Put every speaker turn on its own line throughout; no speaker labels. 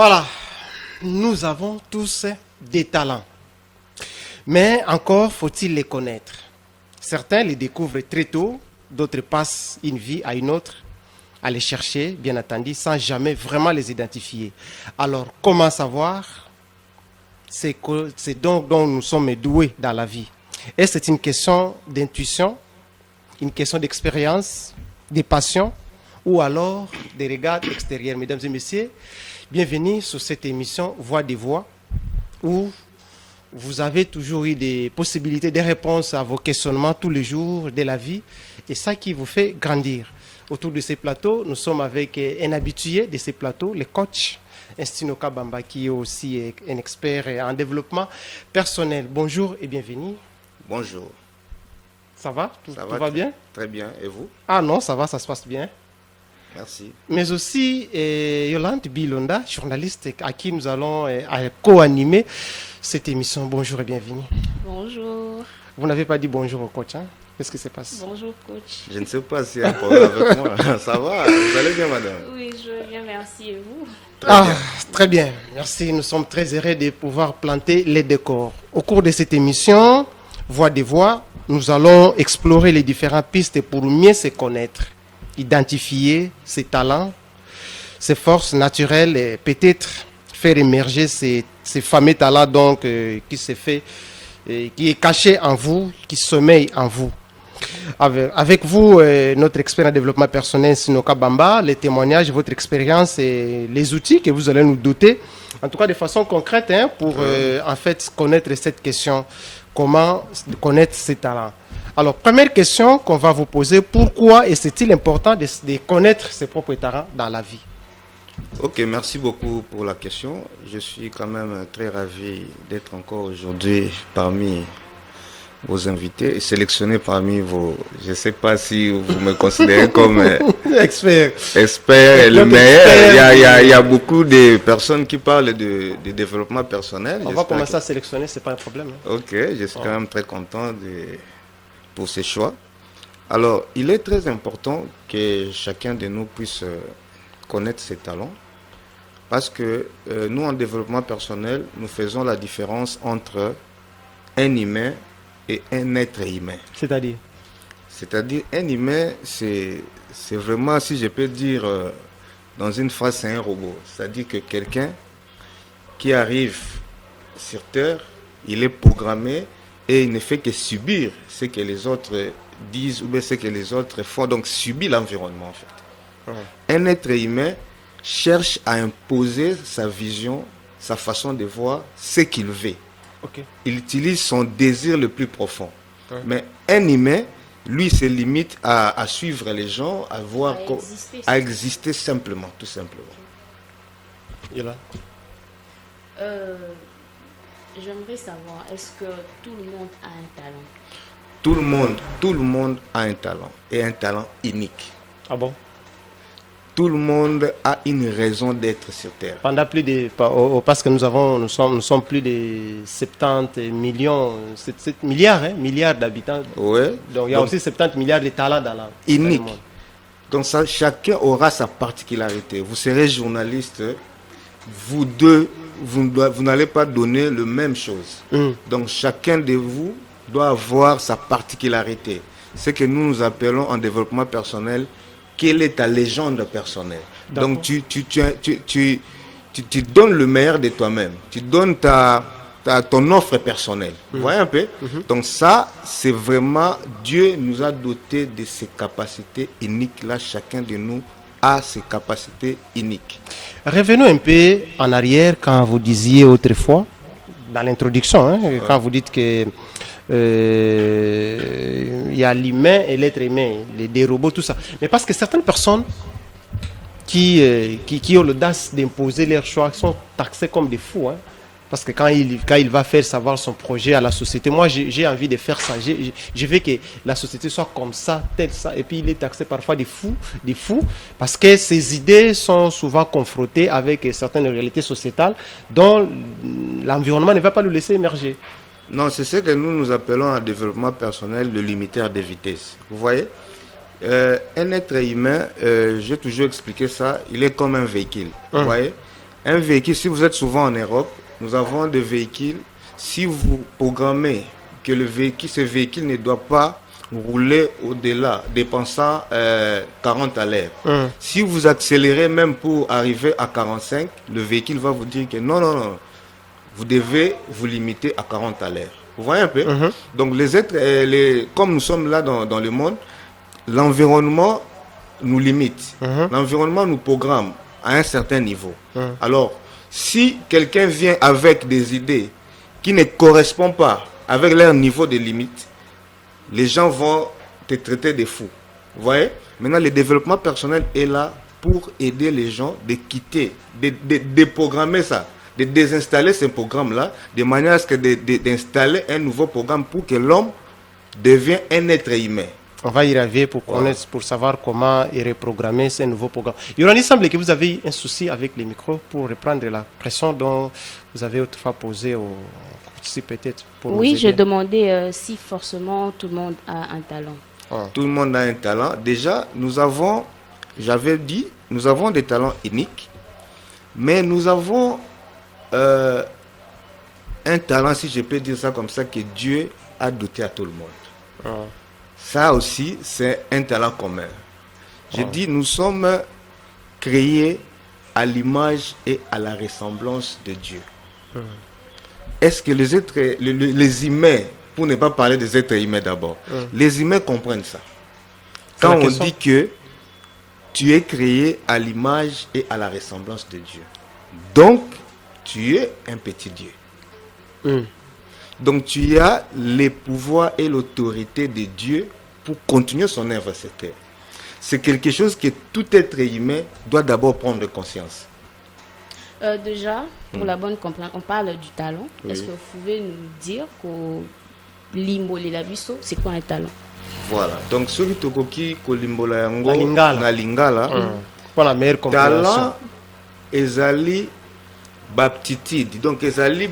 Voilà, nous avons tous des talents, mais encore faut-il les connaître. Certains les découvrent très tôt, d'autres passent une vie à une autre à les chercher, bien entendu, sans jamais vraiment les identifier. Alors, comment savoir c'est dont nous sommes doués dans la vie? Et c'est une question d'intuition, une question d'expérience, des passions, ou alors des regards extérieurs. Mesdames et messieurs, bienvenue sur cette émission Voix des Voix, où vous avez toujours eu des possibilités, des réponses à vos questionnements tous les jours de la vie, et ça qui vous fait grandir. Autour de ces plateaux, nous sommes avec un habitué de ces plateaux, le coach Instinoka Bamba, qui est aussi un expert en développement personnel. Bonjour et bienvenue.
Bonjour.
Ça va? Tout va bien?
Très bien. Et vous?
Ah non, ça va, ça se passe bien.
Merci.
Mais aussi Yolande Bilonda, journaliste à qui nous allons co-animer cette émission. Bonjour et bienvenue.
Bonjour.
Vous n'avez pas dit bonjour au coach, hein? Qu'est-ce qui se passe?
Bonjour coach.
Je ne sais pas s'il y a un problème avec moi. Ça va? Vous allez bien, madame?
Oui, je vais bien, merci. Et vous?
Très bien. Merci. Nous sommes très heureux de pouvoir planter les décors. Au cours de cette émission, Voix des Voix, nous allons explorer les différentes pistes pour mieux se connaître, identifier ses talents, ses forces naturelles et peut-être faire émerger ces fameux talents donc, qui est caché en vous, qui sommeille en vous. Avec vous, notre expert en développement personnel, Sinoka Bamba, les témoignages, votre expérience et les outils que vous allez nous doter, en tout cas de façon concrète, hein, pour en fait connaître cette question, comment connaître ses talents. Alors, première question qu'on va vous poser, pourquoi est-il important de connaître ses propres talents dans la vie?
Ok, merci beaucoup pour la question. Je suis quand même très ravi d'être encore aujourd'hui parmi vos invités et sélectionné parmi vos... Je ne sais pas si vous me considérez comme expert et le meilleur. Il y a beaucoup de personnes qui parlent de développement personnel.
On va commencer à sélectionner, ce n'est pas un problème.
Hein. Ok, je suis quand même très content pour ces choix. Alors, il est très important que chacun de nous puisse connaître ses talents parce que nous, en développement personnel, nous faisons la différence entre un humain et un être humain.
C'est-à-dire?
C'est-à-dire, un humain, c'est vraiment, si je peux dire, dans une phrase, c'est un robot. C'est-à-dire que quelqu'un qui arrive sur Terre, il est programmé et il ne fait que subir ce que les autres disent ou bien ce que les autres font. Donc, subit l'environnement, en fait. Un être humain cherche à imposer sa vision, sa façon de voir, ce qu'il veut.
Okay.
Il utilise son désir le plus profond. Ouais. Mais un humain, lui, se limite à suivre les gens, à exister simplement, tout simplement.
Yola.
J'aimerais savoir, est-ce que tout le monde a un talent?
Tout le monde a un talent, et un talent unique.
Ah bon?
Tout le monde a une raison d'être sur Terre.
Pendant parce que nous sommes plus de 70 millions, 7 milliards, hein, milliards d'habitants.
Ouais.
Donc il y a aussi 70 milliards de talents dans le monde.
Donc ça, chacun aura sa particularité. Vous serez journaliste, vous deux, vous n'allez pas donner la même chose. Donc chacun de vous doit avoir sa particularité. Ce que nous appelons en développement personnel, quelle est ta légende personnelle? Donc tu donnes le meilleur de toi-même. Tu donnes ton offre personnelle. Vous voyez un peu? Donc ça, c'est vraiment... Dieu nous a dotés de ces capacités uniques. Là, chacun de nous a ses capacités uniques.
Revenons un peu en arrière quand vous disiez autrefois, dans l'introduction, hein, quand vous dites que il y a l'humain et l'être humain, des robots, tout ça. Mais parce que certaines personnes qui ont l'audace d'imposer leurs choix sont taxées comme des fous. Hein. Parce que quand il va faire savoir son projet à la société, moi j'ai envie de faire ça. Je veux que la société soit comme ça, tel ça. Et puis il est taxé parfois des fous, parce que ses idées sont souvent confrontées avec certaines réalités sociétales dont l'environnement ne va pas le laisser émerger.
Non, c'est ce que nous appelons en développement personnel le limiteur de vitesse. Vous voyez, un être humain, j'ai toujours expliqué ça, il est comme un véhicule. Vous voyez, Un véhicule, si vous êtes souvent en Europe, nous avons des véhicules, si vous programmez que ce véhicule ne doit pas rouler au-delà, dépensant 40 à l'heure. Si vous accélérez même pour arriver à 45, le véhicule va vous dire que non, non, non, vous devez vous limiter à 40 à l'heure. Vous voyez un peu? Donc, comme nous sommes là dans le monde, l'environnement nous limite. L'environnement nous programme à un certain niveau. Alors, si quelqu'un vient avec des idées qui ne correspondent pas avec leur niveau de limite, les gens vont te traiter de fou. Vous voyez? Maintenant, le développement personnel est là pour aider les gens de quitter, de déprogrammer ça, de désinstaller ce programme-là, de manière à ce que d'installer un nouveau programme pour que l'homme devienne un être humain.
On va y revenir pour connaître, pour savoir comment reprogrammer ces nouveaux programmes. Yorani, il semble que vous avez un souci avec les micros pour reprendre la pression dont vous avez autrefois posée si peut-être pour
Oui, je demandais si forcément tout le monde a un talent.
Tout le monde a un talent. Déjà, j'avais dit, nous avons des talents uniques, mais nous avons un talent, si je peux dire ça comme ça, que Dieu a doté à tout le monde. Ça aussi, c'est un talent commun. Je dis, nous sommes créés à l'image et à la ressemblance de Dieu. Est-ce que les humains, pour ne pas parler des êtres humains d'abord, les humains comprennent ça? Quand on dit que tu es créé à l'image et à la ressemblance de Dieu, donc tu es un petit Dieu. Donc tu as les pouvoirs et l'autorité de Dieu pour continuer son œuvre sur terre. C'est quelque chose que tout être humain doit d'abord prendre conscience.
Déjà, pour la bonne compréhension, on parle du talent. Est-ce que vous pouvez nous dire que l'imbolé la biso, c'est quoi un talent?
Voilà. Donc, celui qui kolimbola yango
lingala.
Na lingala,
pour la meilleure compréhension.
Talent, ezali baptitude. Donc, ezali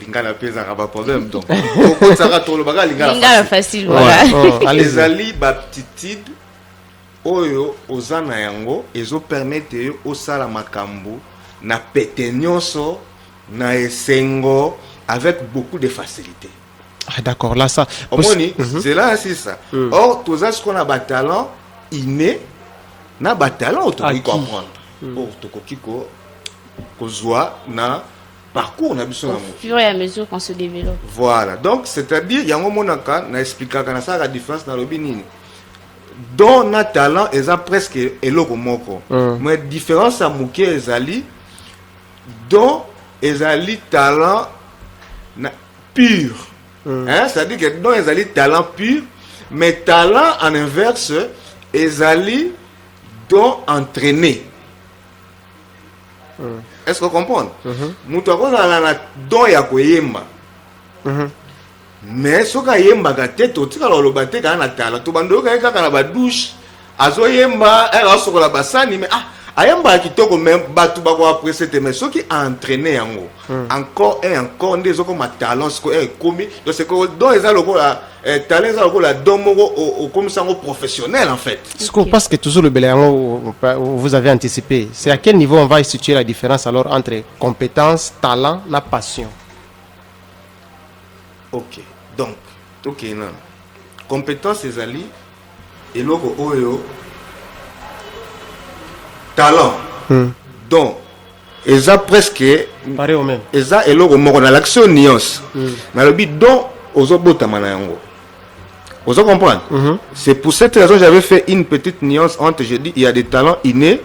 lingala pesa pas problème donc.
Lingala facile voilà.
Ezali baptitude oyo ozana yango ezo permettre yo osala makambo na pete nyonso na esengo avec beaucoup de facilité.
Ah, d'accord, là ça.
C'est là c'est ça. Or tous ce qu'on a ba talent inné na ba talent autour comprendre. Or tokokiko kozwa na parcours na biso na mo.
Au fur et à mesure qu'on se développe.
Voilà. Donc c'est-à-dire yango monaka na expliquer na ça la différence na lobi nini. Don na talent eza presque eloko moko. Mais différence à muke ezali don ezali talent pur. C'est-à-dire que don ezali talent pur, mais talent en inverse ezali don entraîné. Est-ce que vous comprenez? Mutu akozala na don ya koyemba. Mais ce que yemba gate to tika lo bate kana tala to bando ka kaka na ba douche azo yemba era sokola basani mais ayemba kitoko même batu ba ko apprécier mais ce qui a entraîné yango encore et encore ndezo ko ma talent ce ko komi donc c'est que don eza lokola talent eza lokola don moko au comme ça professionnel en fait.
Ce qu'on pense que toujours le Béléango vous avez anticipé, c'est à quel niveau on va situer la différence alors entre compétence, talent, la passion?
Ok, donc, ok, non. Compétence ezali, eloko oyo, talent. Donc, eza presque,
pareil au même.
Eza eloko moko na l'action nuance. Na lobi donc, ozo botama na yango. Ozo comprendre? C'est pour cette raison que j'avais fait une petite nuance entre, je dis, il y a des talents innés,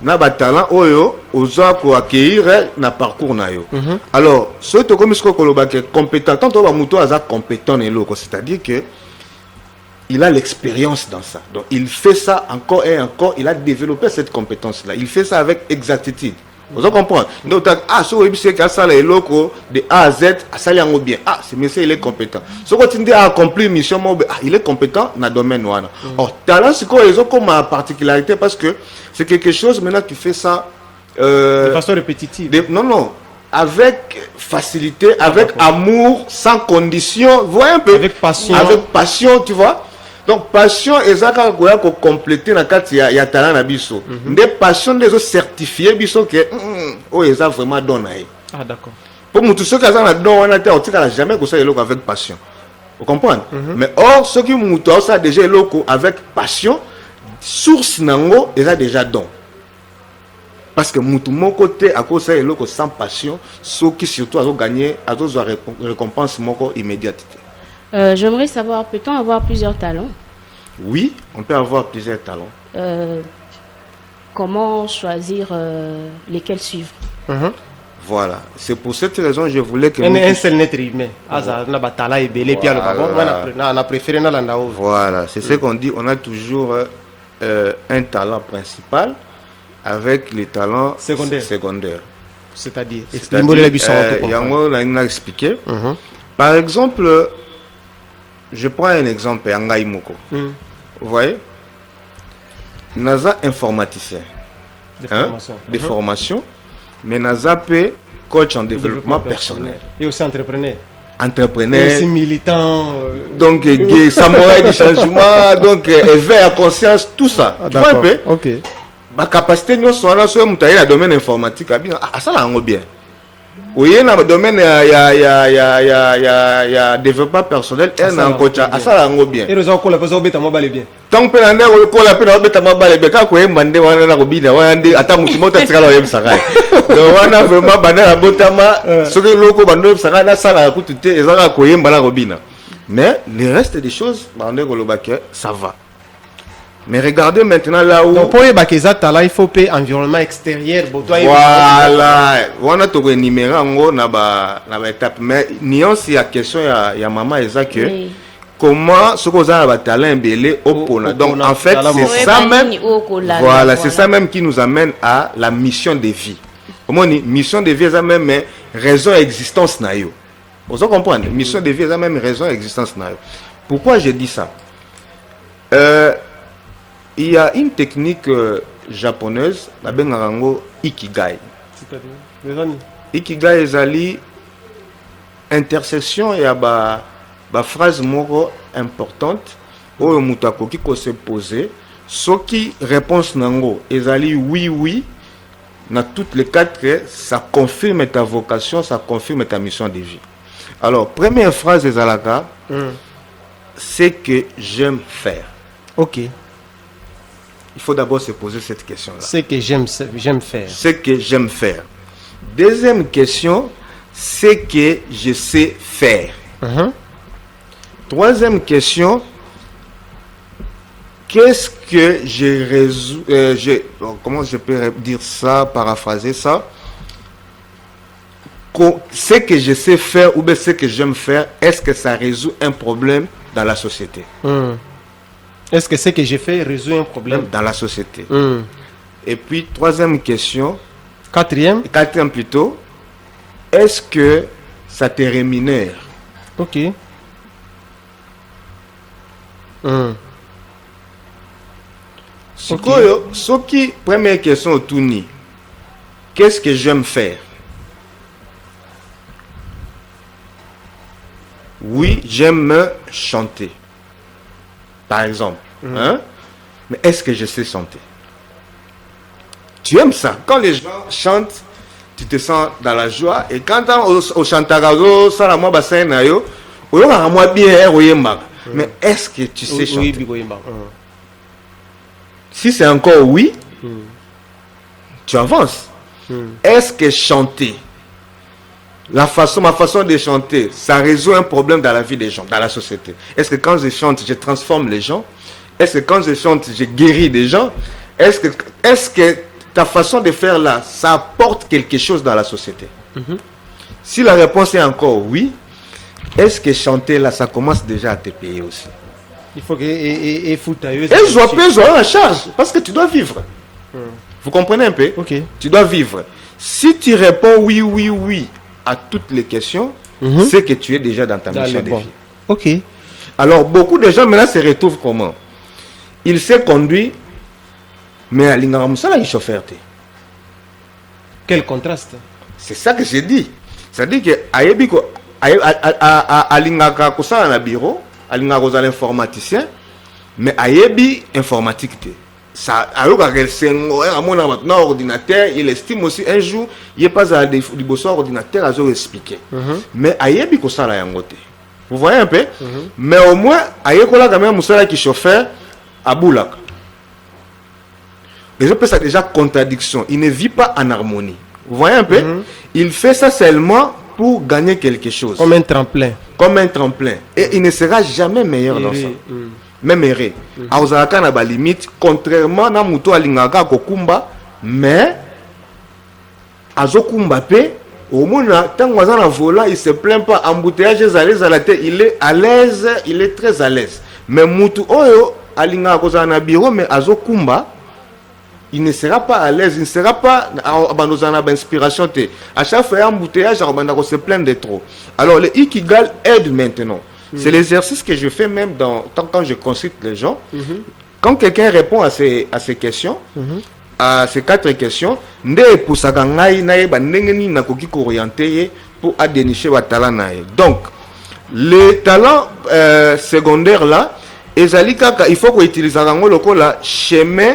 na ba talent oyo ozo ko accueillir na parcours na yo. Alors ce to comme ce ko loba que compétent tant to ba muto aza compétent eloko, c'est-à-dire que il a l'expérience dans ça. Donc il fait ça encore et encore, il a développé cette compétence là. Il fait ça avec exactitude. Vous comprenez? Donc ce web c'est que ça les locaux de A à Z ça yango bien. Ce monsieur il est compétent. Ce que tu dis à accomplir mission il est compétent dans le domaine wana. Or talent c'est quoi ils ont comme particularité parce que c'est quelque chose maintenant tu fais ça
de façon répétitive.
Non avec facilité, avec amour, sans condition, vous voyez un peu
avec passion,
tu vois. Donc passion ezaka koya ko compléter na kati ya talent na biso. Des passion des autres certifiés biso que oh eza vraiment donné.
Ah d'accord.
Pour mutu ceux qui ont na don on a otika jamais que ça eloko avec passion. Vous comprenez? Mais or ceux qui mutu ça déjà eloko avec passion source nango eza déjà don. Parce que mutu mon côté à cause ça eloko sans passion ceux qui surtout a gagné a récompense moko immédiate.
J'aimerais savoir, peut-on avoir plusieurs talents?
Oui, on peut avoir plusieurs talents.
Comment choisir lesquels suivre?
Voilà, c'est pour cette raison que je voulais que...
Un seul être humain.
Voilà, c'est ce qu'on dit, on a toujours un talent principal avec les talents secondaires.
C'est-à-dire,
on a expliqué. Par exemple, je prends un exemple, Angaï Moko. Vous voyez, Naza informaticien, des formations, mais Naza peut coach en développement personnel.
Et aussi entrepreneur.
Entrepreneur.
Et aussi militant.
Donc, samouraï du changement, donc éveil à conscience, tout ça.
Ah,
tu vois un peu?
Ok.
Ma capacité, nous sommes dans le domaine informatique. Ça l'a bien. Oui, dans le domaine il y a développement personnel et un coach. Ça l'a bien.
Et nous avons bien.
Tant que l'on a la peine de bien, quand on a demandé, on a bien, on a attends, on a donc on a vraiment bandé la botama. Ce que l'on a bandé, ça a ça la coûte et ça a coupé la robine. Mais le reste des choses, ça va. Mais regardez maintenant là où...
Donc pour les talents, il faut payer environnement extérieur.
Voilà. On a tout énuméré en étape. Mais nuance, il y a question, il y a maman et ça que... Comment ce qu'on a un talent belé au Pona. Donc en fait, c'est ça même... Voilà, c'est ça même qui nous amène à la mission de vie. Comment on dit? Mission de vie, c'est même raison d'existence. Vous comprenez? Mission de vie, c'est même raison d'existence. Pourquoi je dis ça? Il y a une technique japonaise, la bengarango ikigai. Ikigai est intersection et ba phrase moko importante où mutako qui ko se poser, ce qui réponse nango ezali oui dans toutes les quatre que ça confirme ta vocation, ça confirme ta mission de vie. Alors première phrase ezalaka c'est que j'aime faire.
OK.
Il faut d'abord se poser cette question-là.
C'est que j'aime faire.
C'est que j'aime faire. Deuxième question, c'est que je sais faire. Troisième question, qu'est-ce que je résous... comment je peux dire ça, paraphraser ça? Ce que je sais faire ou bien ce que j'aime faire, est-ce que ça résout un problème dans la société?
Est-ce que ce que j'ai fait résout un problème
dans la société? Et puis, troisième question.
Quatrième
plutôt. Est-ce que ça te rémunère?
OK.
Première question au Touni. Qu'est-ce que j'aime faire? Oui, j'aime chanter. Par exemple. Mais est-ce que je sais chanter? Tu aimes ça. Quand les gens chantent, tu te sens dans la joie. Et quand au chantagazo, ça la moi bassin na yo, moi bien mais est-ce que tu sais chanter? Si c'est encore oui, tu avances. Est-ce que chanter, ma façon de chanter, ça résout un problème dans la vie des gens, dans la société? Est-ce que quand je chante, je transforme les gens? Est-ce que quand je chante, je guéris des gens? Est-ce que ta façon de faire là, ça apporte quelque chose dans la société? Si la réponse est encore oui, est-ce que chanter là, ça commence déjà à te payer aussi?
Il faut que et
je dois en charge parce que tu dois vivre. Vous comprenez un peu?
OK.
Tu dois vivre. Si tu réponds oui à toutes les questions, c'est que tu es déjà dans ta mission de vie.
OK.
Alors beaucoup de gens maintenant se retrouvent comment? Il s'est conduit, mais à l'ingaramusala il chauffeur.
Quel contraste?
C'est ça que j'ai dit. C'est-à-dire que à l'ingaka kusala na bureau, à l'ingaka l'informaticien, mais ayebi informatique te. Ça un ordinateur, il estime aussi un jour il pas à des ordinateur à expliquer. Mais ayebi ko sala yango te. Vous voyez un peu? Mais au moins ayekola quand même musala qui chauffeur à boulaka. Les gens pensent déjà contradiction, il ne vit pas en harmonie. Vous voyez un peu? Il fait ça seulement pour gagner quelque chose.
Comme un tremplin.
Comme un tremplin. Et il ne sera jamais meilleur dans ça. Même erré. Aozalaka na ba limite, contrairement na muto alingaka kokumba, mais azokumba pe, au moins tant que na volant, il se plaint pas, embouteillage à la tête, il est à l'aise, il est très à l'aise. Mais muto oyo alingaka kozala na bureau, mais azokumba, il ne sera pas à l'aise, il ne sera pas à inspiration. À chaque fois, embouteillage, il se plaint de trop. Alors, le Ikigal aide maintenant. C'est l'exercice que je fais même quand je consulte les gens. Quand quelqu'un répond à ces questions, à ces 4 questions, pour dénicher votre talent. Donc, les talents secondaires là, il faut qu'on utilise le chemin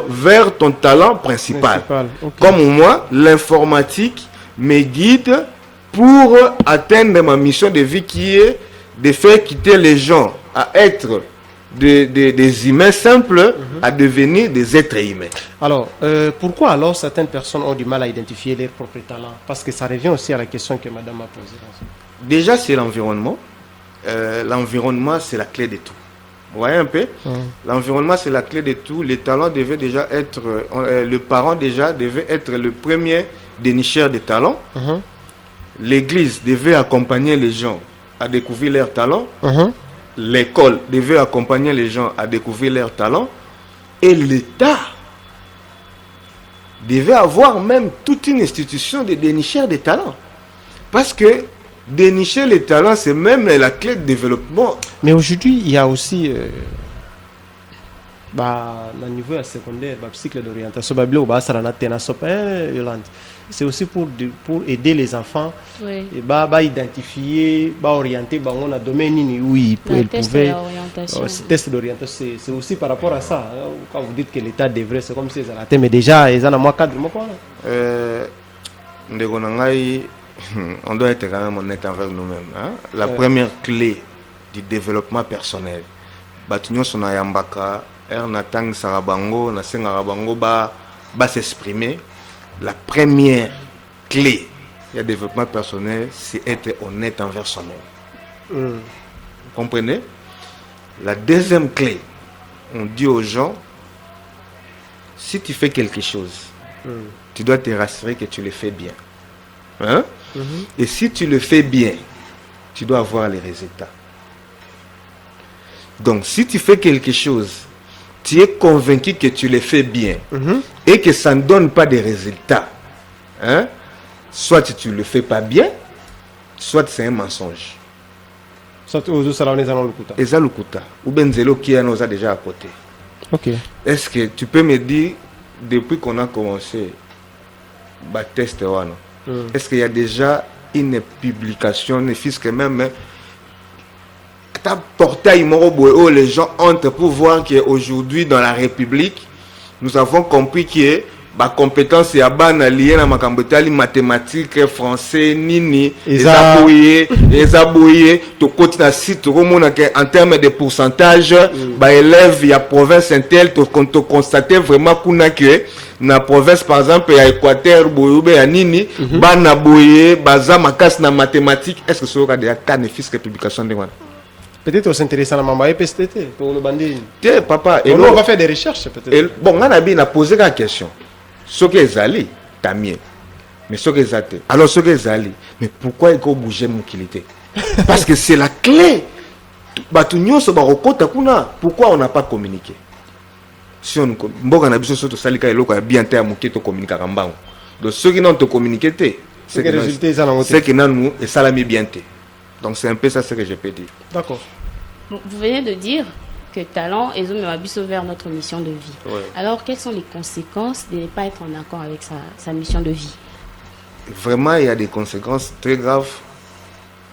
vers ton talent principal. Okay. Comme moi, l'informatique me guide pour atteindre ma mission de vie qui est de faire quitter les gens à être des humains simples à devenir des êtres humains.
Alors, pourquoi alors certaines personnes ont du mal à identifier leurs propres talents? Parce que ça revient aussi à la question que madame a posée.
Déjà, c'est l'environnement. L'environnement, c'est la clé de tout. Vous voyez un peu? L'environnement, c'est la clé de tout. Les talents devaient déjà être... le parent déjà devait être le premier dénicheur des talents. L'église devait accompagner les gens à découvrir leurs talents. L'école devait accompagner les gens à découvrir leurs talents. Et l'État devait avoir même toute une institution de dénicheurs des talents. Parce que dénicher les talents, c'est même la clé de développement.
Mais aujourd'hui, il y a aussi... au niveau secondaire, cycle d'orientation, c'est aussi pour aider les enfants et identifier, orienter, on a domaine où ils pouvaient. Test d'orientation, c'est aussi par rapport à ça. Quand vous dites que l'État devrait, c'est comme si ça mais déjà, ils ont un mois cadre.
On doit être quand même honnête envers nous-mêmes. La première clé du développement personnel, s'exprimer. La première clé du développement personnel, c'est être honnête envers soi-même. Vous comprenez? La deuxième clé, on dit aux gens, si tu fais quelque chose, tu dois te rassurer que tu le fais bien. Et si tu le fais bien, tu dois avoir les résultats. Donc, si tu fais quelque chose, tu es convaincu que tu le fais bien et que ça ne donne pas de résultats, soit tu ne le fais pas bien, soit c'est un mensonge.
Soit aux salons les allons le couta.
Et ça le couta. Ou Benzelo qui nous a déjà à côté.
Ok.
Est-ce que tu peux me dire, depuis qu'on a commencé le test, est-ce qu'il y a déjà une publication, ne fût-ce que même portail où les gens entrent pour voir qu'aujourd'hui dans la République, nous avons compris que ma compétence est liée à ma compétence mathématiques, français, nini, les abouillés, tout côté de site, en termes de pourcentage, élèves, il y a province intel, tu constater vraiment que na province par exemple, il y a Équateur, Boyoube, il y a nini, bana boye, baza makas na mathématiques, est-ce que ce sera déjà cas de fils de publication de moi?
Peut-être on s'intéresse à la maman PSTT pour le bandit.
Tiens, papa,
et on va faire des recherches peut-être.
Bon, on a posé la question. Ce que les alliés, t'as mieux. Mais ce que les athées. Alors, ce que les alliés, mais pourquoi il faut bouger mon qualité? Parce que c'est la clé. Pourquoi on n'a pas communiqué? Si on bien communiquer. Donc, ceux qui n'ont pas communiqué, c'est que nous et salami bien. Donc c'est un peu ça ce que je peux dire.
D'accord.
Vous venez de dire que talent et Zoom vers notre mission de vie.
Ouais.
Alors quelles sont les conséquences de ne pas être en accord avec sa mission de vie?
Vraiment, il y a des conséquences très graves.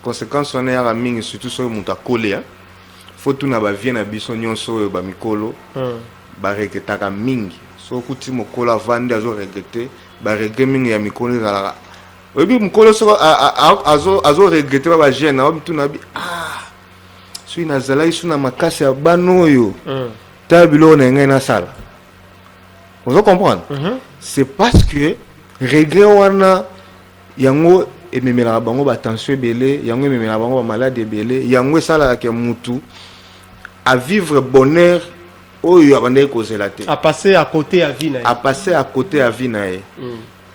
Conséquences on est à surtout sur le collé. faut tout na ba vie na biso nyonso ba mikolo ba regretaka mingi so kuti mokolo avandi azo regretter ba regret mingi ya mikolo ezalaka oyebi mokolo so azo regretter ba jeune obi tout na bi so inazala isu na makasi ya bano oyo ta bilo na ngai na sala vous comprenez c'est parce que regret wana yango ememela bango ba tension belé yango ememela bango ba maladie belé yango sala ke mutu à vivre bonheur oyo abandé kozela te
à passer à côté à vie
à passer à côté à vie nae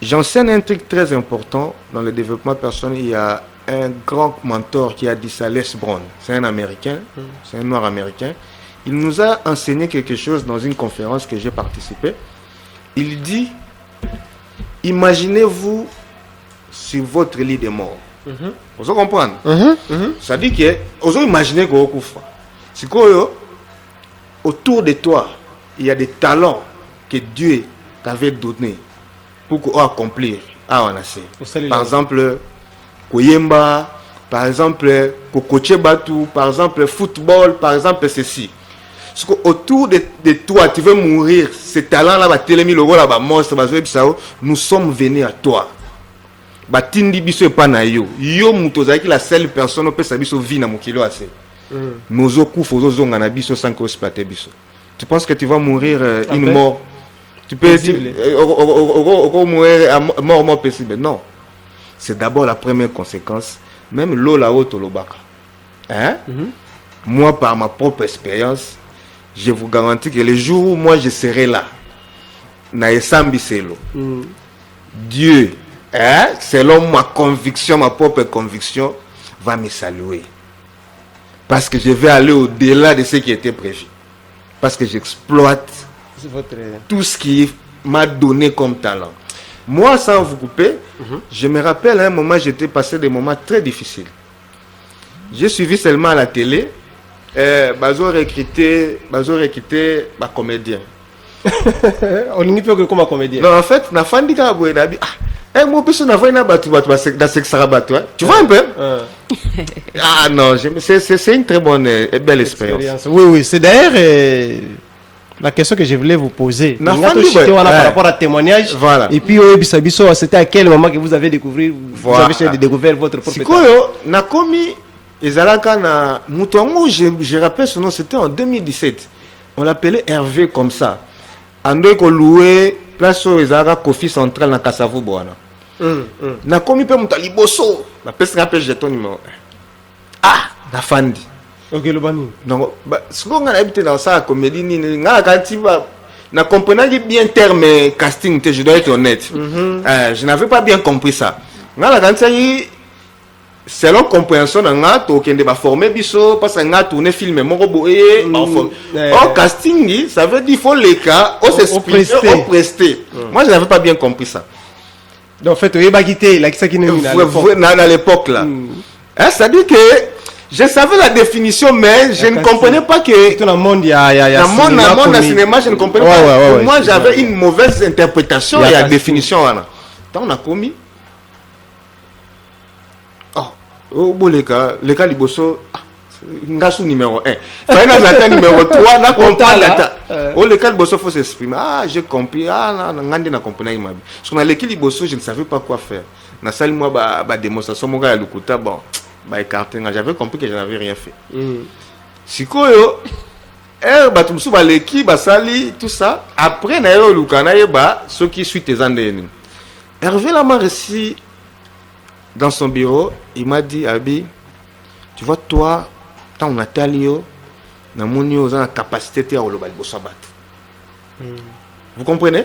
j'enseigne un truc très important dans le développement personnel. Il y a un grand mentor qui a dit ça, Les Brown, c'est un américain, c'est un noir américain. Il nous a enseigné quelque chose dans une conférence que j'ai participé. Il dit, imaginez-vous sur votre lit de mort. Vous comprenez? Ça dit que, vous imaginez que vous c'est quoi, autour de toi, il y a des talents que Dieu t'avait donnés pour accomplir. Par exemple, Koyemba, par exemple, Kokoche Batu, par exemple, football, par exemple, ceci. Autour de toi, tu veux mourir, ces talents-là, nous sommes venus à toi. Batindi biso pas na yo. Yo mutozaki la seule personne peut sa biso vie na mokilo assez. Nous okufa ozonga na biso sans que spate biso. Tu penses que tu vas mourir une mort? Tu peux dire mort possible. Non. C'est d'abord la première conséquence. Même l'eau là-haut tolobaka. Hein? Moi, par ma propre expérience, je vous garantis que le jour où moi je serai là, Dieu, hein, selon ma conviction, ma propre conviction, va me saluer. Parce que je vais aller au-delà de ce qui était prévu. Parce que j'exploite tout ce qui m'a donné comme talent. Moi, sans vous couper, je me rappelle à un moment, j'étais passé des moments très difficiles. J'ai suivi seulement à la télé, Bazo recruté ma comédien.
On n'y peut que comme un comédien.
Non, en fait, na fandi ka boye na bi moi personne na voyé na batu dans sexe rabattu. Tu vois un peu? Ah non, c'est une très bonne et belle expérience.
Oui, c'est d'ailleurs la question que je voulais vous poser. Par rapport à témoignage.
Voilà.
Et puis c'était à quel moment que vous avez découvert votre propre
talent? Nakomi ezalaka na mutongo, je rappelle son nom, c'était en 2017. On l'appelait Hervé comme ça. Ando ko loué place où ezalaka Kofi Central na Kasavu bwana. Nakomi pe muta liboso. Na pesa rappel jeton numéro 1. Na fandi.
OK, le bani.
Donc ce qu'on a habité dans ça comédie ni nga kanti ba na comprenais bien terme casting, je dois être honnête. Je n'avais pas bien compris ça. Nga la kanti selon compréhension nga to kende ba former biso parce que nga tourner film moko boye casting ça veut dire faut les cas au prester. Moi je n'avais pas bien compris ça.
Donc en fait
à l'époque là. Ça dit que je savais la définition mais je ne comprenais pas que
dans le monde il y a
dans le monde cinéma je ne comprenais pas. Moi j'avais une mauvaise interprétation et la définition là. Tant on a commis les cas liboso ngasu numéro 1 final la numéro 3 na comprendre les cas liboso faut s'exprimer. J'ai compris ngandi na comprendre ma parce qu'on a l'équipe liboso je ne savais pas quoi faire na salle moi ba démonstration mon gars lukuta bon ba écarter j'avais compris que je n'avais rien fait sikoyo batumsu ba l'équipe ba sali tout ça après na yo lukana yeba ceux qui suit tes andeni Hervé la m'a réussi dans son bureau, il m'a dit, Abi, tu vois, toi, tant on a talio, na moni aux en capacité à oloba liboso battu. Vous comprenez?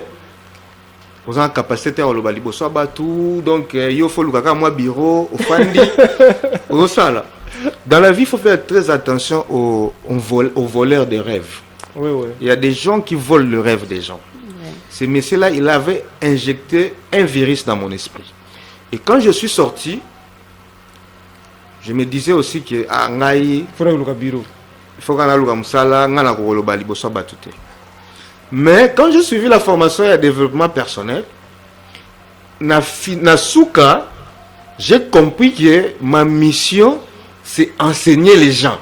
Aux en capacité à oloba liboso battu, donc il faut le kaka moi bureau, au fandi, au sala. Dans la vie, il faut faire très attention aux voleurs de rêves.
Oui.
Il y a des gens qui volent le rêve des gens. Ce monsieur-là, il avait injecté un virus dans mon esprit. Et quand je suis sorti, je me disais aussi que il faut que mais quand j'ai suivi la formation et le développement personnel, j'ai compris que ma mission c'est enseigner les gens.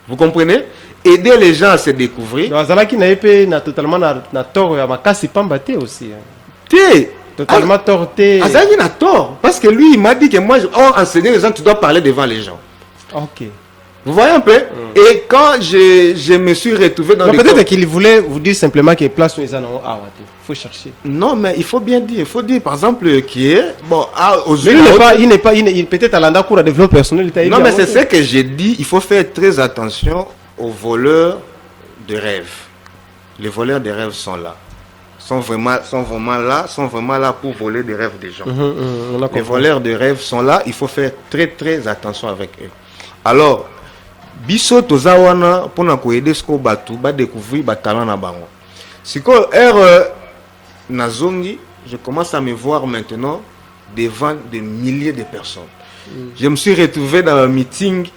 Vous comprenez? Aider les gens à se découvrir.
Donc, Azalaki n'a pas totalement na tort à Makasi Pambate aussi. Totalement torté.
Azalaki n'a tort. Parce que lui, il m'a dit que moi, enseigner les gens, tu dois parler devant les gens.
Ok.
Vous voyez un peu? Et quand je me suis retrouvé dans
peut-être qu'il voulait vous dire simplement que place où ils en ont. Ah, il faut chercher.
Non, mais il faut bien dire. Il faut dire, par exemple, qui est. Bon,
il n'est pas peut-être à l'endacour à développement personnel.
Non, mais c'est ce que j'ai dit. Il faut faire très attention aux voleurs de rêves. Les voleurs de rêves sont là. Sont vraiment là pour voler des rêves des gens. Les voleurs de rêves sont là. Il faut faire très, très attention avec eux. Alors, biso tozawana pour nous aider ce qu'on va découvrir le talent na bango. Si quand nazongi, je commence à me voir maintenant devant des milliers de personnes. Je me suis retrouvé dans un meeting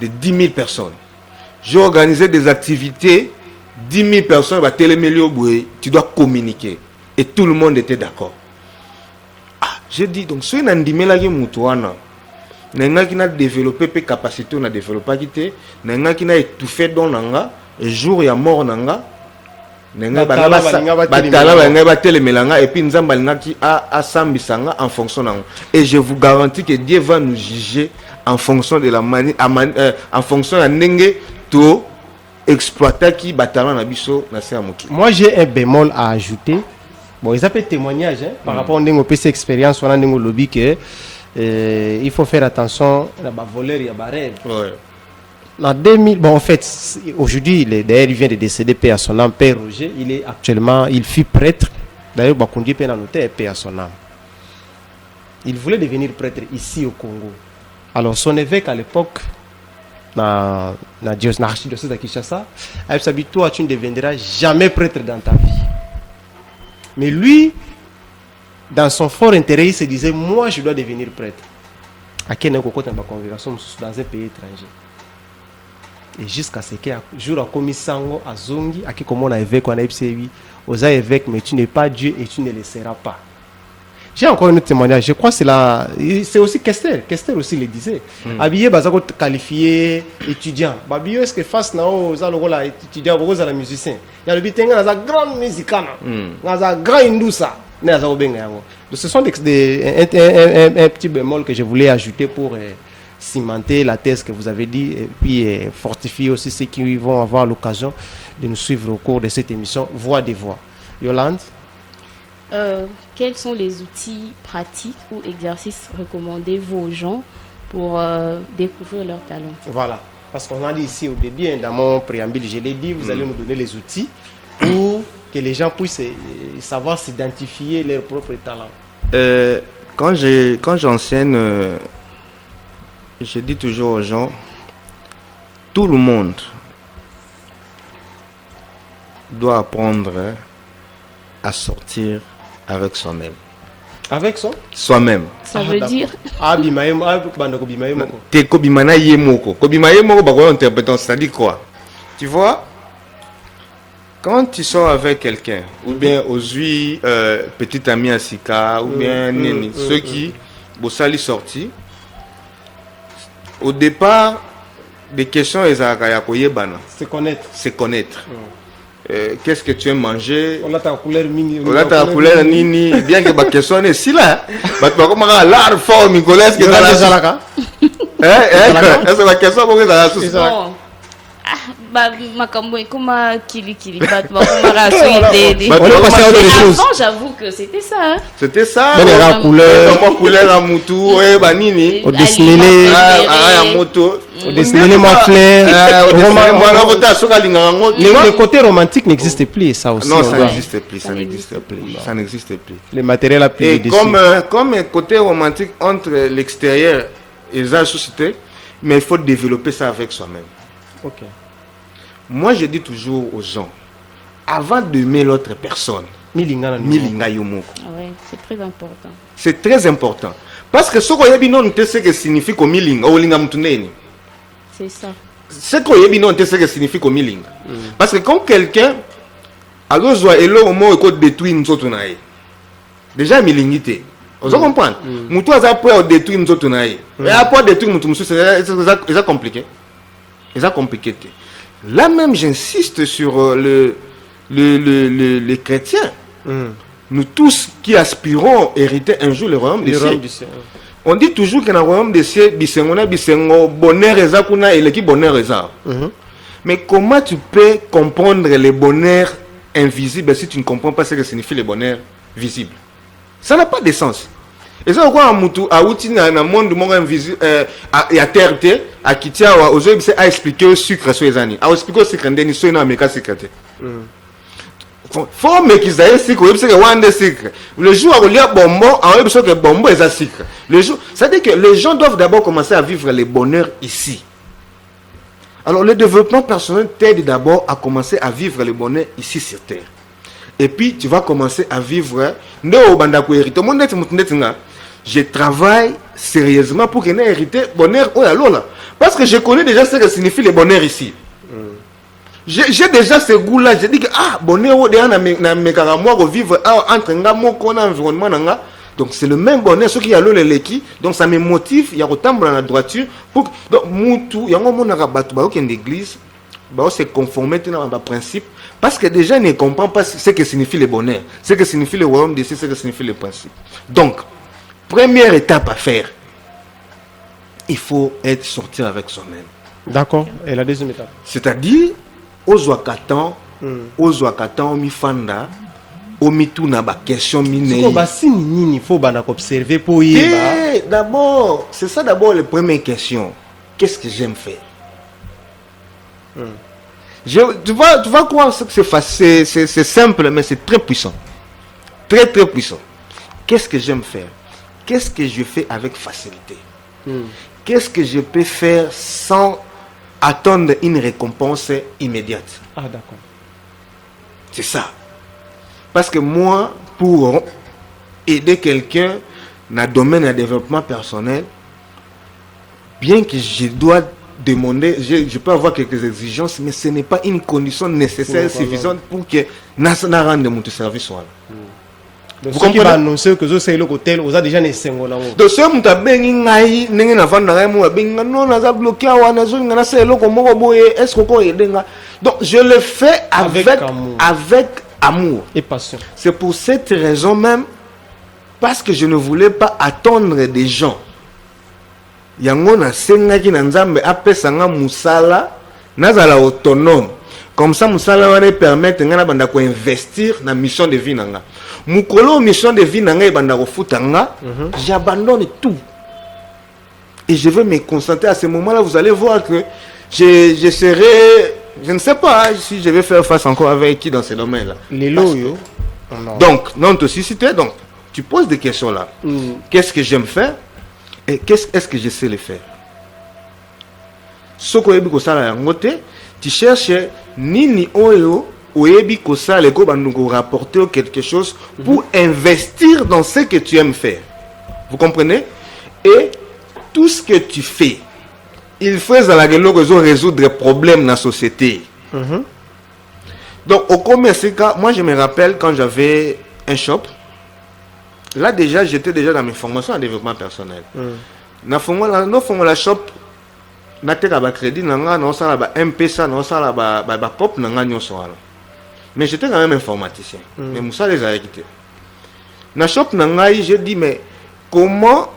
de 10 000 personnes. J'ai organisé des activités, 10 000 personnes, tu dois communiquer. Et tout le monde était d'accord. J'ai dit, donc, si on a qui n'a développé des capacités, on a développé qui n'a étouffé dans nanga, et jour il y a mort nanga, et puis nzamba qui a sambisanga en fonction nanga. Et je vous garantis que Dieu va nous juger en fonction de la manière, en fonction de la nenge to exploiter qui batalan na biso na seamoki.
Moi j'ai un bémol à ajouter. Bon, ils appellent témoignage par rapport à une expérience, on a un lobby que il faut faire attention à la voleur et à la rêve. En 2000, bon, en fait, aujourd'hui, d'ailleurs, il vient de décéder, paix à son âme, Père Roger. Il est actuellement, il fut prêtre. D'ailleurs, Bakundi Pena noté, paix à son âme. Il voulait devenir prêtre ici au Congo. Alors, son évêque à l'époque, dans l'archidiocèse de Kinshasa, a dit, toi, tu ne deviendras jamais prêtre dans ta vie. Mais lui, dans son fort intérêt, il se disait, moi, je dois devenir prêtre. À quel moment on a une congrégation dans un pays étranger. Et jusqu'à ce qu'un jour, à Komisango, à Zongi, à qui comme on a évêque, on a épicé, aux évêques, mais tu n'es pas Dieu et tu ne le seras pas. J'ai encore un autre témoignage. Je crois que c'est aussi Kester. Kester aussi le disait. Habillé, bazako qualifié étudiant. Babio, est-ce que face aux étudiants, aux musiciens. Il y a le bitinga, dans un grand musicien, dans un grand hindousa. Ce sont un petit bémol que je voulais ajouter pour cimenter la thèse que vous avez dit et puis fortifier aussi ceux qui vont avoir l'occasion de nous suivre au cours de cette émission Voix des Voix. Yolande?
Quels sont les outils pratiques ou exercices recommandés aux gens pour découvrir leur talent?
Voilà, parce qu'on a dit ici au début, dans mon préambule, je l'ai dit, vous allez nous donner les outils pour que les gens puissent savoir s'identifier leurs propres talents.
Quand j'enseigne, je dis toujours aux gens, tout le monde doit apprendre à sortir avec soi-même.
Avec
soi-même.
Ça veut dire
c'est-à-dire quoi? Tu vois, quand tu sors avec quelqu'un, ou bien aujourd'hui petit ami à Sika, ou bien ceux qui bossali sorti, au départ, des questions
se connaître.
Se connaître. Qu'est-ce que tu aimes manger?
On a ta couleur mini.
On a ta couleur nini. Bien que ma question est si là. Mais tu vas comment l'art fort, Nicolas, que dans la c'est la question pour que ça la souci.
Comment kili avant, j'avoue que c'était ça.
C'était ça.
La couleur.
Comment couleur à moutou, banini.
Au dessiné
à moto.
Au dessiné mon frère. Le côté romantique n'existe plus, ça aussi.
Non, ça n'existe plus, ça n'existe plus. Ça n'existe plus.
Le matériel a pris
et comme un côté romantique entre l'extérieur et la société, mais il faut développer ça avec soi-même.
Ok.
Moi, je dis toujours aux gens, avant d'aimer l'autre personne, milinga yomoko.
Ouais, c'est très important.
C'est très important. Parce que ce qu'on non te ce que signifie comme milinga ou linga mtuneni.
C'est ça.
Ce qu'on non te ce que signifie comme milinga. Parce que quand quelqu'un a besoin de l'eau au moins qu'on détruit nous autres naïe. Déjà milingité. Vous comprenez? Moutou a prêt à détruire nous autres naïe. Mais après détruire nous c'est compliqué. C'est ça compliqué. Là même, j'insiste sur les chrétiens. Nous tous qui aspirons hériter un jour le royaume des cieux. On dit toujours que dans le royaume des cieux, bonheur et l'équipe bonheur. Mais comment tu peux comprendre les bonheurs invisibles si tu ne comprends pas ce que signifie les bonheurs visibles? Ça n'a pas de sens. Et ça, pourquoi à le monde du monde invisible, à terre, à quitter, à expliquer au sucre sur les années, à expliquer au sucre, sur Amérique secrète. Faut mais qu'ils aient sucre, le jour où il y a bonbon, on a que bonbon est un sucre. Le jour, c'est-à-dire que les gens doivent d'abord commencer à vivre les bonheurs ici. Alors, le développement personnel t'aide d'abord à commencer à vivre le bonheur ici sur terre. Et puis, tu vas commencer à vivre. Je travaille sérieusement pour que hériter bonheur. Parce que je connais déjà ce que signifie le bonheur ici. J'ai déjà ce goût-là. Je dis que, bonheur, vivre entre un environnement. Donc c'est le même bonheur, ce qui a le leki. Donc ça me motive, il y a autant dans la droiture. Donc, il y a un moment où l'église va se conformer à un principe. Parce que déjà, ils ne comprennent pas ce que signifie le bonheur, ce que signifie le royaume de Dieu, ce que signifie le principe. Donc, première étape à faire, il faut être sorti avec soi-même.
D'accord. Et la deuxième étape?
C'est-à-dire, aux Ouakatan, Mifanda, Omituna ba question mine.
Il faut observer pour
d'abord, c'est ça d'abord la première question. Qu'est-ce que j'aime faire? Tu vas croire que c'est simple, mais c'est très puissant. Très très puissant. Qu'est-ce que j'aime faire? Qu'est-ce que je fais avec facilité? Qu'est-ce que je peux faire sans attendre une récompense immédiate?
Ah d'accord.
C'est ça. Parce que moi, pour aider quelqu'un dans le domaine du développement personnel, bien que je dois demander, je peux avoir quelques exigences, mais ce n'est pas une condition nécessaire, suffisante pour que Nasana rende mon service.
Vous comprenez? Annoncer que c'est le hôtel, vous avez déjà des singles.
Donc, si vous avez donc, je le fais avec amour
et passion.
C'est pour cette raison même, parce que je ne voulais pas attendre des gens. Yango na senga ki na nzambe apesanga musala nazala autonome. Comme ça musala va permettre ngana banda ko investir na mission de vie nanga. Mukolo mission de vie nanga banda ko futanga, j'abandonne tout. Et je vais me concentrer à ce moment-là, vous allez voir que je serai. Je ne sais pas si je vais faire face encore avec qui dans ce domaine-là.
Les loyaux.
Donc, non, donc, tu poses des questions là. Qu'est-ce que j'aime faire et qu'est-ce que je sais le faire? Ce que tu cherches nini oyo oyebi kosa le go bandugo rapporter quelque chose pour investir dans ce que tu aimes faire. Vous comprenez? Et tout ce que tu fais, il faut résoudre des problèmes dans la société. Donc, au commerce, moi je me rappelle quand j'avais un shop, là déjà j'étais déjà dans mes formations en développement personnel. Dans la shop, na crédit, MPSA, pop, mais j'étais quand même informaticien. Mais Moussa les a quittés. Dans la shop, j'ai dit, mais comment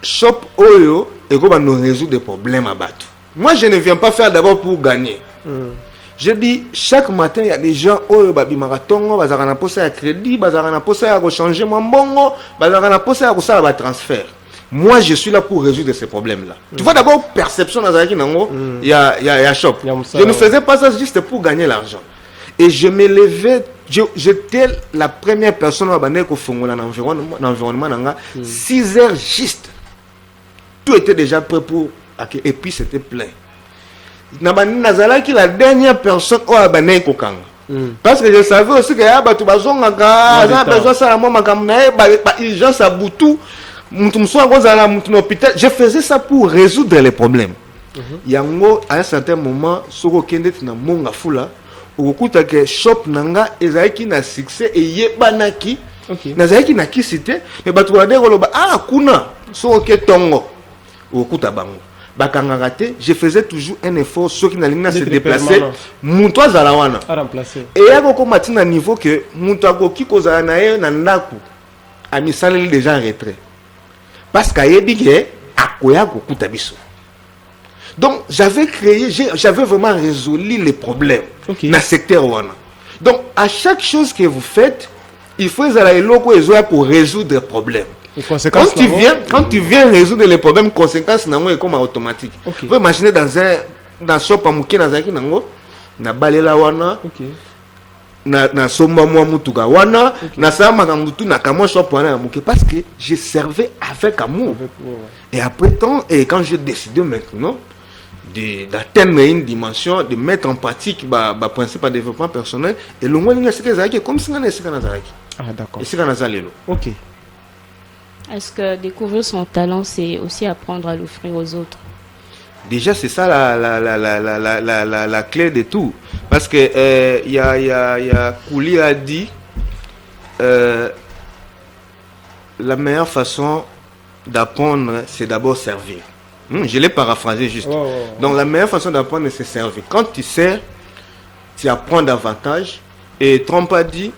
shop Oyo et comment nous résoudre des problèmes à battre? Moi, je ne viens pas faire d'abord pour gagner. Je dis, chaque matin, il y a des gens, oh, babi marathon, bazarana posa à crédit, bazarana posa à changer mon bongo, bazarana posa à transfert. Moi, je suis là pour résoudre ces problèmes-là. Tu vois d'abord, perception dans il y a shop. Je ne faisais pas ça juste pour gagner l'argent. Et je me levais, j'étais la première personne à l'environnement, 6 heures juste. Tout était déjà prêt pour. Et puis c'était plein. Nazala qui la dernière personne au Abané Kokanga. Parce que je savais aussi que Abatu Bazonga, je faisais ça pour résoudre les problèmes. Yango, à un certain moment, Soko Kendet na Monga Fula, Okuta ke shop nanga, Ezaiki na succès et Yebanaki, Nazaiki na kisite, mais Batu Wadegoloba, Kuna, Soko Tongo, Okuta Bango. je faisais toujours un effort ceux qui n'allaient se
D'être
déplacer
permanent.
muto azala wana
À remplacer.
et ya kokoma tina niveau que muto akoki kozala na ye na ndako amisaleli déjà en retrait parce qu'ayebi ke akoya kokuta biso. Donc j'avais vraiment résolu les problèmes
Ok.
dans le secteur wana. Donc à chaque chose que vous faites, il faut pour résoudre les problèmes.
Les conséquences.
Quand tu viens résoudre les problèmes, conséquences est comme automatique.
Ok.
Vous pouvez imaginer dans shop à Mouké Nazaki nango na balela wana
Ok.
na somba mwa mutuka wana na sama makambutu na kamo shop wana Mouké parce que je servais avec amour. Et après temps et quand j'ai décidé maintenant d'atteindre une dimension, de mettre en pratique le principe de développement personnel, et le moins c'est comme si on est
Ah, d'accord.
et c'est qu'on
Ok.
Est-ce que découvrir son talent, c'est aussi apprendre à l'offrir aux autres?
Déjà, c'est ça la clé de tout. Parce que y a Kouli a dit la meilleure façon d'apprendre, c'est d'abord servir. Je l'ai paraphrasé juste.
Oh.
Donc la meilleure façon d'apprendre, c'est servir. Quand tu sers, tu apprends davantage. Et Trump a dit,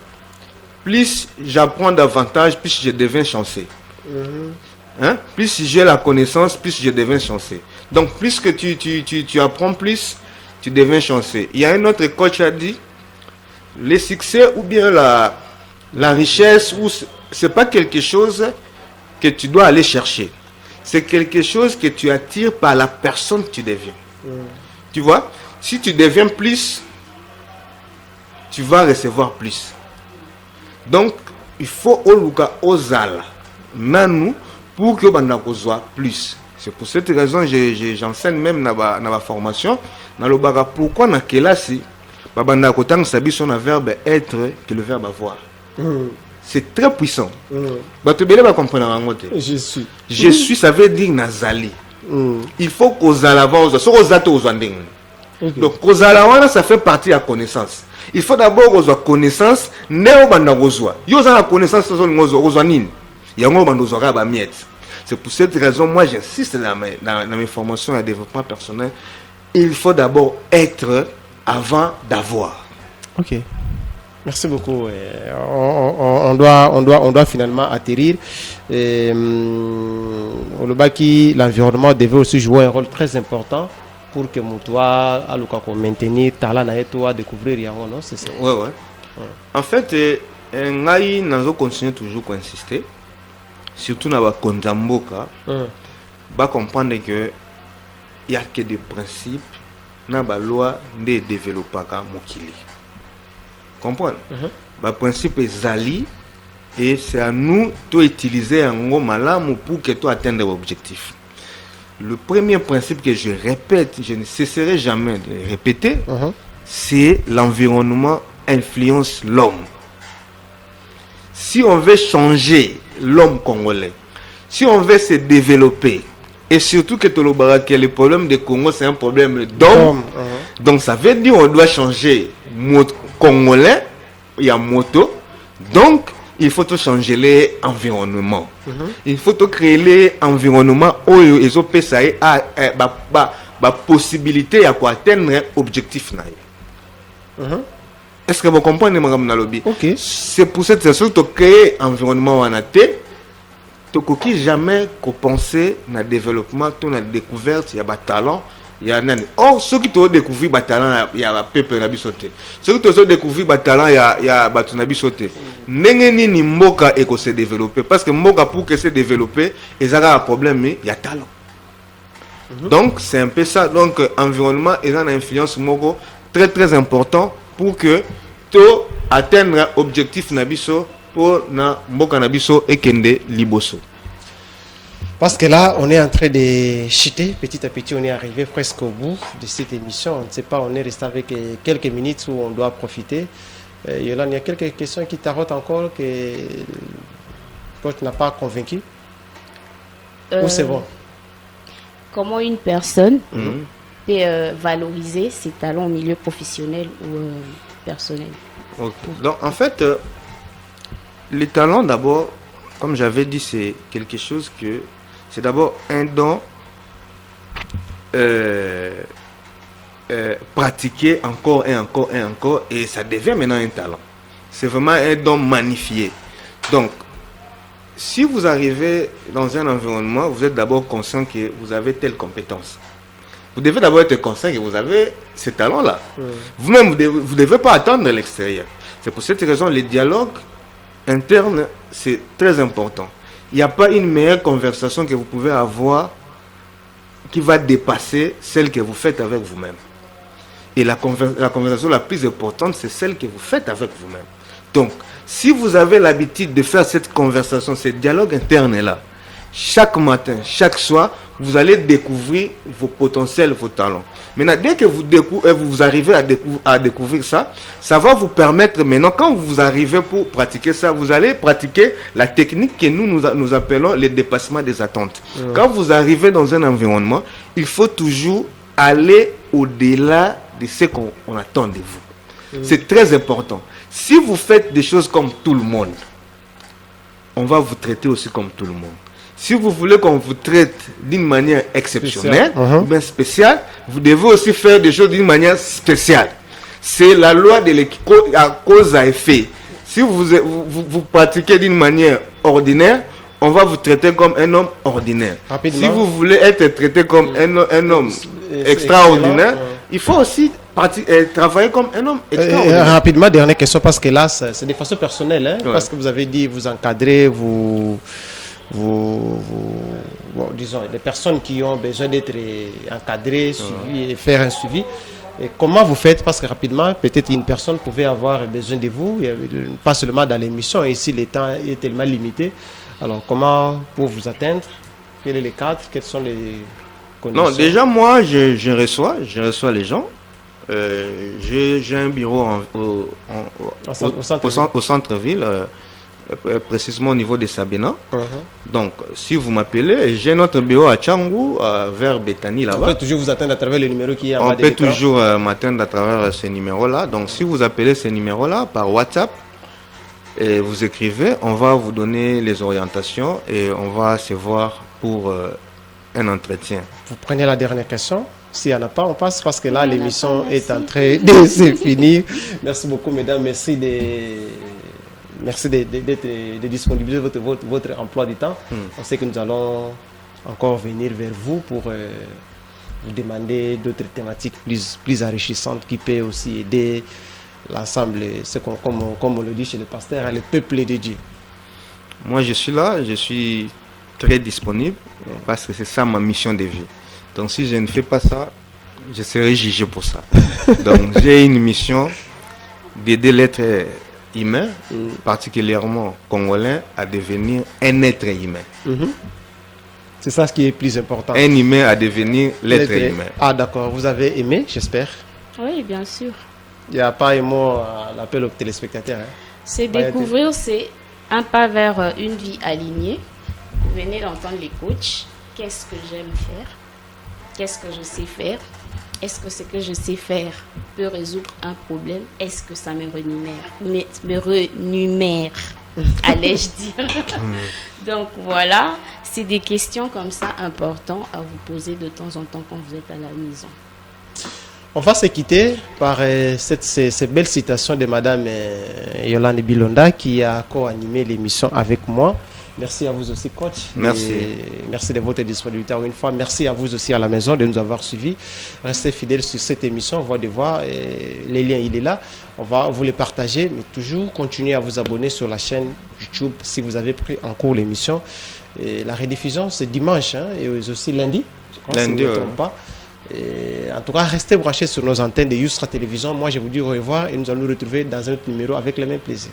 plus j'apprends davantage, plus je deviens chanceux. Hein? Plus j'ai la connaissance, plus je deviens chanceux. Donc plus que tu apprends plus, tu deviens chanceux. Il y a un autre coach qui a dit, le succès ou bien la richesse, c'est pas quelque chose que tu dois aller chercher. C'est quelque chose que tu attires par la personne que tu deviens. Tu vois, si tu deviens plus, tu vas recevoir plus. Donc, il faut ozala nanou pour que on soit plus. C'est pour cette raison que j'enseigne même dans ma formation. Dans le baga, pourquoi dans classe, babanda kotang sabi son verbe être que le verbe avoir. C'est très puissant. Batubele va comprendre.
Je suis.
Je suis, ça veut dire nazali. Il faut qu'ozala va donc kozala ça fait partie de la connaissance. Il faut d'abord qu'on ait connaissance, néo banda kozwa. Yo za la connaissance kozwa nini. Yango banda kozwa ba miette. C'est pour cette raison moi j'insiste dans mes formations à développement personnel, il faut d'abord être avant d'avoir.
Ok. Merci beaucoup. On doit finalement atterrir. L'environnement devait aussi jouer un rôle très important pour que Moutoua a maintenir talent et toi découvrir Yango, non? C'est ça.
Ouais. En fait, nous continuons toujours à insister, surtout dans la Konzamboka, va comprendre que il y a que des principes dans la loi de développer Mokili. Comprendre? Le principe est Zali et c'est à nous d'utiliser un mot malam pour que tu atteignes l'objectif. Le premier principe que je répète, je ne cesserai jamais de le répéter, c'est l'environnement influence l'homme. Si on veut changer l'homme congolais, si on veut se développer, et surtout que le problème de Congo, c'est un problème d'homme, donc ça veut dire qu'on doit changer congolais, il y a moto, donc il faut tout changer l'environnement. Il faut tout créer l'environnement où ils ont la possibilité d'atteindre l'objectif. Est-ce que vous comprenez, Mme Nalobi?
Ok.
C'est pour cette raison que créer un environnement où on a été, tu ne jamais penser à le développement, à la découverte, il y a des talents. Or, ceux qui ont découvert le talent, il y a peuple qui a sauté. Ceux qui ont découvert le talent, il y a des sauté. Ni Mboka et se développer. Parce que Mboka, pour que se développer, il y a un problème, il y a talent. Donc, c'est un peu ça. Donc, environnement est une influence très très important pour que tu atteignes l'objectif Nabiso pour Mboka Nabiso et Kende Liboso.
Parce que là, on est en train de chuter. Petit à petit, on est arrivé presque au bout de cette émission. On ne sait pas, on est resté avec quelques minutes où on doit profiter. Yolande, il y a quelques questions qui tarotent encore que le coach n'a pas convaincu. Ou c'est bon?
Comment une personne peut valoriser ses talents au milieu professionnel ou personnel?
Donc, en fait, les talents, d'abord, comme j'avais dit, c'est quelque chose que... C'est d'abord un don pratiquer encore et encore et encore, et ça devient maintenant un talent. C'est vraiment un don magnifié. Donc, si vous arrivez dans un environnement, vous êtes d'abord conscient que vous avez telle compétence. Vous devez d'abord être conscient que vous avez ce talent-là. Vous-même, vous ne devez pas attendre l'extérieur. C'est pour cette raison, les dialogues internes, c'est très important. Il n'y a pas une meilleure conversation que vous pouvez avoir qui va dépasser celle que vous faites avec vous-même. Et la conversation la plus importante, c'est celle que vous faites avec vous-même. Donc, si vous avez l'habitude de faire cette conversation, ce dialogue interne-là, chaque matin, chaque soir, vous allez découvrir vos potentiels, vos talents. Maintenant, dès que vous arrivez à découvrir ça, ça va vous permettre maintenant, quand vous arrivez pour pratiquer ça, vous allez pratiquer la technique que nous appelons le dépassement des attentes. Quand vous arrivez dans un environnement, il faut toujours aller au-delà de ce qu'on attend de vous. C'est très important. Si vous faites des choses comme tout le monde, on va vous traiter aussi comme tout le monde. Si vous voulez qu'on vous traite d'une manière exceptionnelle, bien spéciale, vous devez aussi faire des choses d'une manière spéciale. C'est la loi de cause à effet. Si vous pratiquez d'une manière ordinaire, on va vous traiter comme un homme ordinaire.
Rapidement.
Si vous voulez être traité comme un homme extraordinaire, il faut aussi travailler comme un homme extraordinaire.
Rapidement, dernière question, parce que là, c'est de façon personnelle. Hein, parce que vous avez dit, vous encadrez, disons, les personnes qui ont besoin d'être encadrées, suivies et faire un suivi. Et comment vous faites? Parce que rapidement, peut-être une personne pouvait avoir besoin de vous, pas seulement dans l'émission, et ici le temps est tellement limité. Alors, comment pour vous atteindre? Quel est le cadre? Quelles sont les conditions?
Non, déjà, moi, je reçois les gens. J'ai un bureau au centre-ville. Précisément au niveau de Sabina. Donc, si vous m'appelez, j'ai notre bureau à Tchangou, vers Béthanie là-bas.
On peut toujours vous atteindre à travers le numéro qui est en bas de
l'écran.
On
peut toujours m'atteindre à travers ce numéro-là. Donc, si vous appelez ce numéro-là par WhatsApp et vous écrivez, on va vous donner les orientations et on va se voir pour un entretien.
Vous prenez la dernière question. S'il n'y en a pas, on passe parce que là, l'émission est en train de se finir. Merci beaucoup, mesdames. Merci de disponibiliser votre emploi du temps. On sait que nous allons encore venir vers vous pour vous demander d'autres thématiques plus enrichissantes qui peuvent aussi aider l'ensemble, comme on le dit chez le pasteur, le peuple de Dieu.
Moi, je suis là, je suis très disponible parce que c'est ça ma mission de vie. Donc, si je ne fais pas ça, je serai jugé pour ça. Donc, j'ai une mission d'aider l'être humain, particulièrement congolais, à devenir un être humain.
C'est ça ce qui est plus important.
Un humain à devenir l'être humain.
Ah d'accord, vous avez aimé, j'espère.
Oui, bien sûr.
Il n'y a pas un mot à l'appel aux téléspectateurs. Hein?
C'est découvrir, c'est un pas vers une vie alignée. Vous venez d'entendre les coachs. Qu'est-ce que j'aime faire? Qu'est-ce que je sais faire? Est-ce que ce que je sais faire peut résoudre un problème? Est-ce que ça me renumère, allais-je dire? Donc voilà, c'est des questions comme ça importantes à vous poser de temps en temps quand vous êtes à la maison.
On va se quitter par ces belles citations de Madame Yolande Bilonda qui a co-animé l'émission avec moi. Merci à vous aussi, coach.
Merci.
Merci de votre disponibilité une fois. Merci à vous aussi à la maison de nous avoir suivis. Restez fidèles sur cette émission, Voix de Voix. Les liens, il est là. On va vous les partager, mais toujours continuez à vous abonner sur la chaîne YouTube si vous avez pris en cours l'émission. Et la rediffusion, c'est dimanche et aussi lundi.
Lundi,
pas. Et en tout cas, restez branchés sur nos antennes de Youstra Télévision. Moi, je vous dis au revoir et nous allons nous retrouver dans un autre numéro avec le même plaisir.